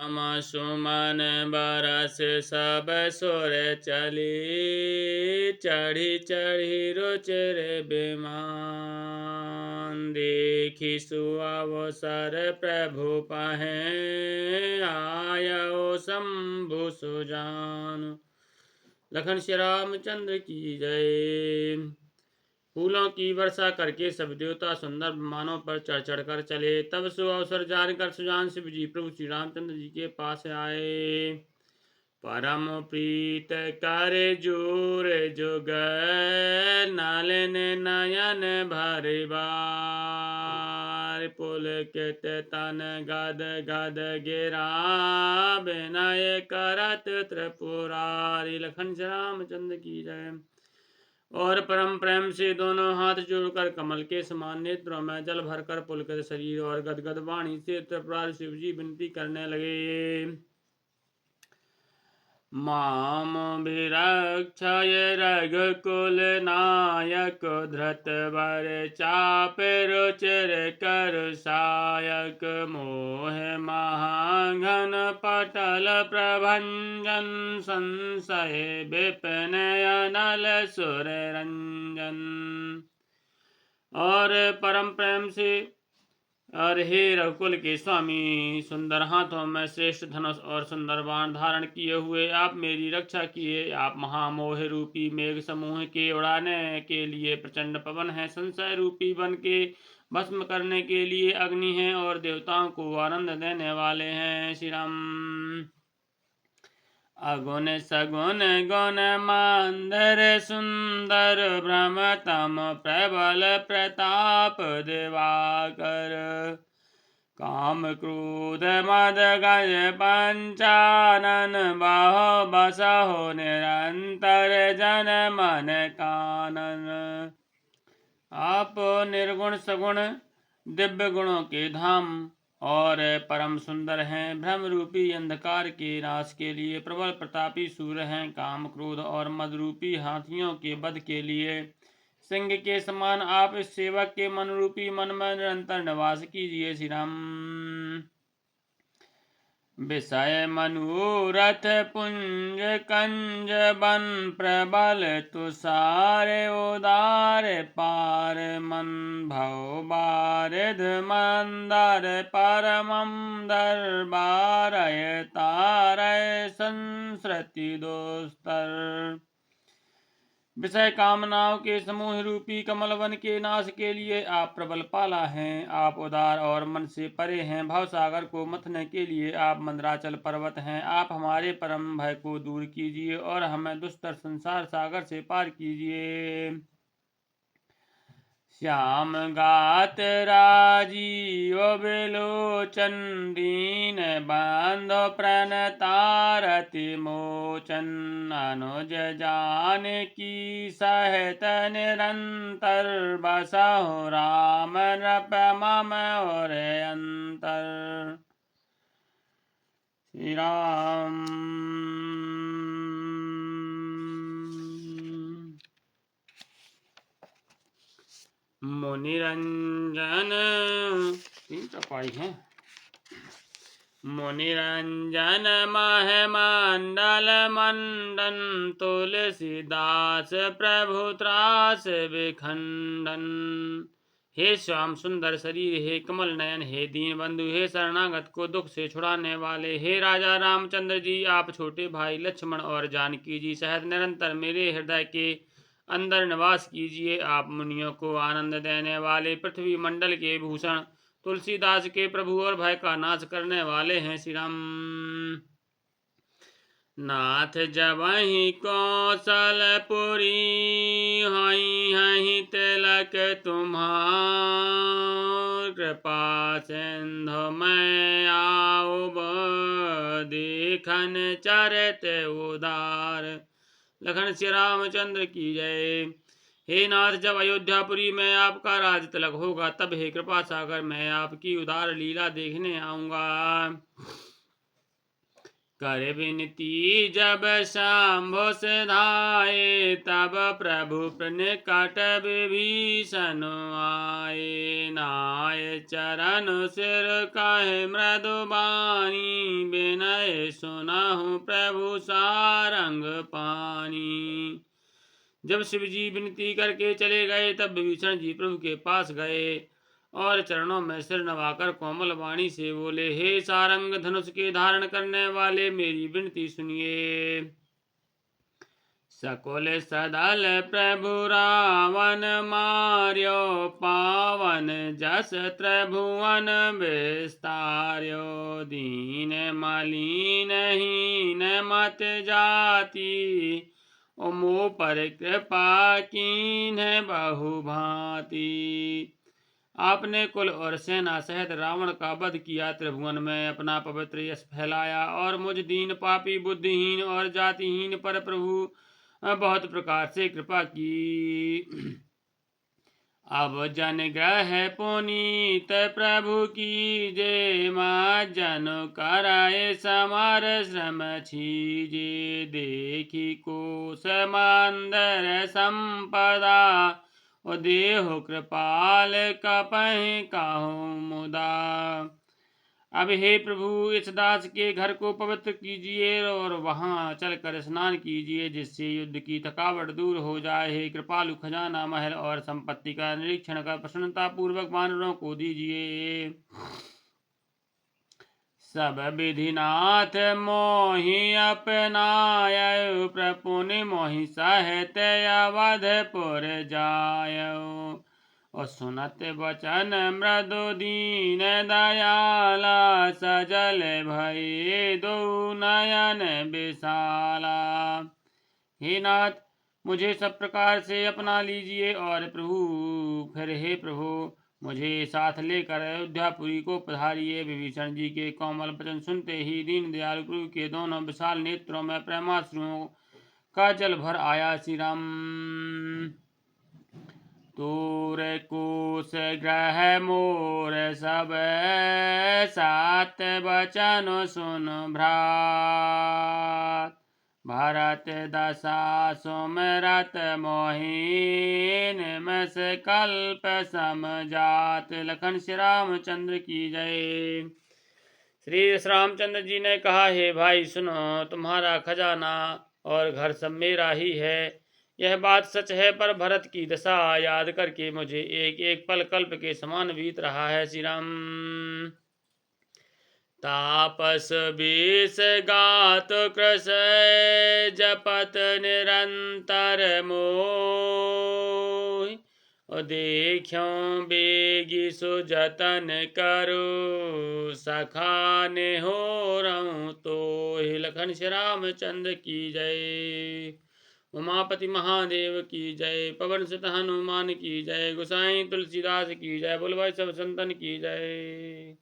राम सुमन बरस सब सुर चली, चढ़ी चढ़ी रुचिर विमान। देखी सुअवसर प्रभु पहे, आयो शंभु सुजान। लखन श्री रामचंद्र की जय। फूलों की वर्षा करके सब देवता सुंदर विमानों पर चढ़ चढ़ कर चले। तब सो अवसर जानकर सुजान शिव जी प्रभु श्री रामचंद्र जी के पास आए। परम प्रीत कर जोर जुग, नलन नयन भरि बार। पुलकित तन गद गद गिरा, विनय करत त्रिपुरारी। लखन श्री रामचंद्र की जय। और परम प्रेम से दोनों हाथ जोड़कर कमल के समान नेत्रों में जल भरकर पुलकित शरीर और गदगद वाणी से त्रिपुरारी शिव जी विनती करने लगे। माम विरक्षय रघुकुल नायक, धृत वर चाप रुचिर कर सायक। मोह महाघन पटल प्रभंजन, संशय विपिन अनल सुर रंजन। और परम प्रेम से और हे रघुकुल के स्वामी, सुंदर हाथों में श्रेष्ठ धनुष और सुंदर बाण धारण किए हुए आप मेरी रक्षा किए। आप महामोह रूपी मेघ समूह के उड़ाने के लिए प्रचंड पवन है, संशय रूपी वन के भस्म करने के लिए अग्नि है और देवताओं को आनंद देने वाले हैं। श्री राम। अगुण सगुण गुण मांदर सुंदर, भ्रमतम प्रबल प्रताप दिवाकर। काम क्रोध मद गज पंचानन, बाहो बसहो निरंतर जन मन कानन। आप निर्गुण सगुण दिव्य गुणों के धाम और परम सुंदर हैं। भ्रम रूपी अंधकार के नाश के लिए प्रबल प्रतापी सूर्य हैं। काम क्रोध और मद रूपी हाथियों के वध के लिए सिंह के समान आप इस सेवक के मन रूपी मन में निरंतर निवास कीजिए। श्री राम। विषय मनोरथ पुंज कंज बन, प्रबल तुषार उदार पार मन। भव बारिध मंदर परमम दरबारय, तारय संसृति दोस्तर। विषय कामनाओं के समूह रूपी कमल वन के नाश के लिए आप प्रबल पाला हैं। आप उदार और मन से परे हैं। भव सागर को मथने के लिए आप मंदराचल पर्वत हैं। आप हमारे परम भय को दूर कीजिए और हमें दुस्तर संसार सागर से पार कीजिए। श्याम गात राजीव विलोचन, दीन बंधु प्रणतारति मोचन। अनुज जानकी सहित निरंतर, बसहु राम नृप मम और अंतर। श्री राम। मुनिरंजन तीन चौपाई है। मुनिरंजन मह मंडल मंडन, तुलसीदास प्रभु त्रास विखंडन। हे श्याम सुंदर शरीर, हे कमल नयन, हे दीन बंधु, हे शरणागत को दुख से छुड़ाने वाले, हे राजा रामचंद्र जी, आप छोटे भाई लक्ष्मण और जानकी जी सहित निरंतर मेरे हृदय के अंदर निवास कीजिए। आप मुनियों को आनंद देने वाले, पृथ्वी मंडल के भूषण, तुलसीदास के प्रभु और भय का नाश करने वाले हैं। श्री राम। नाथ जबहि कौशलपुरी, हई हई तिलक तुम्हार। कृपा सिंधु मैं आओ, देखन चरित उदार। लखन श्री रामचंद्र की जय। हे नाथ, जब अयोध्यापुरी में आपका राज तिलक होगा, तब हे कृपा सागर मैं आपकी उदार लीला देखने आऊंगा। कर विनती जब शंभु सिधाए, तब प्रभु निकट विभीषण आए। नाय चरण सिर कहे मृदु बानी, बिन सुनाहु प्रभु सारंग पानी। जब शिव जी विनती करके चले गए तब विभीषण जी प्रभु के पास गए और चरणों में सिर नवाकर कोमल वाणी से बोले, हे सारंग धनुष के धारण करने वाले, मेरी विनती सुनिए। सकुल सदल प्रभु रावण मार्यो, पावन जस त्रिभुवन विस्तार्यो। दीन मलिन हीन मत जाति, मोह पर कृपा कीन्ह बहु भांति। आपने कुल और सेना सहित रावण का वध किया, त्रिभुवन में अपना पवित्र यश फैलाया और मुझ दीन पापी बुद्धिहीन और जातिहीन पर प्रभु बहुत प्रकार से कृपा की। अब जन ग्रह पुनीत प्रभु की जे, माँ जन कराए समर श्रम छीजे। देखी कोश मंदर संपदा, ओ देहु कृपाल कपहि काहू मुदा। अब हे प्रभु इस दास के घर को पवित्र कीजिए और वहां चलकर स्नान कीजिए, जिससे युद्ध की थकावट दूर हो जाए। हे कृपालु, खजाना महल और संपत्ति का निरीक्षण कर प्रसन्नता पूर्वक वानरों को दीजिए। सब विधिनाथ मोहि अपनायउ, प्रपुनि मोहि सहित अवधपुर जायउ। और सुनत वचन मृदु दीन दयाला, सजल भये दो नयन विशाला। हे नाथ, मुझे सब प्रकार से अपना लीजिए और फिर हे प्रभु मुझे साथ लेकर अयोध्यापुरी को पधारिए। विभीषण जी के कोमल वचन सुनते ही दीन दयालु प्रभु के दोनों विशाल नेत्रों में प्रेमाश्रुओं का जल भर आया। श्री राम। तोर कोश ग्रह मोर सब सात वचन सुन भ्रात, भरत दशा सुमरत मोहि, निमिष कल्प समझात। लखन श्री रामचंद्र की जय। श्री रामचंद्र जी ने कहा, हे भाई सुनो, तुम्हारा खजाना और घर सब मेरा ही है, यह बात सच है, पर भरत की दशा याद करके मुझे एक एक पल कल्प के समान बीत रहा है। श्री राम। तापस विष गात कृश जपत निरंतर मोहि, देख्यों बेगी सुजतन करो, सखा नेहोरहु तोहि। लखन श्री रामचंद्र की जय। उमापति महादेव की जय। पवन सुत हनुमान की जय। गोसाई तुलसीदास की जय। बोल भाई सब संतन की जय।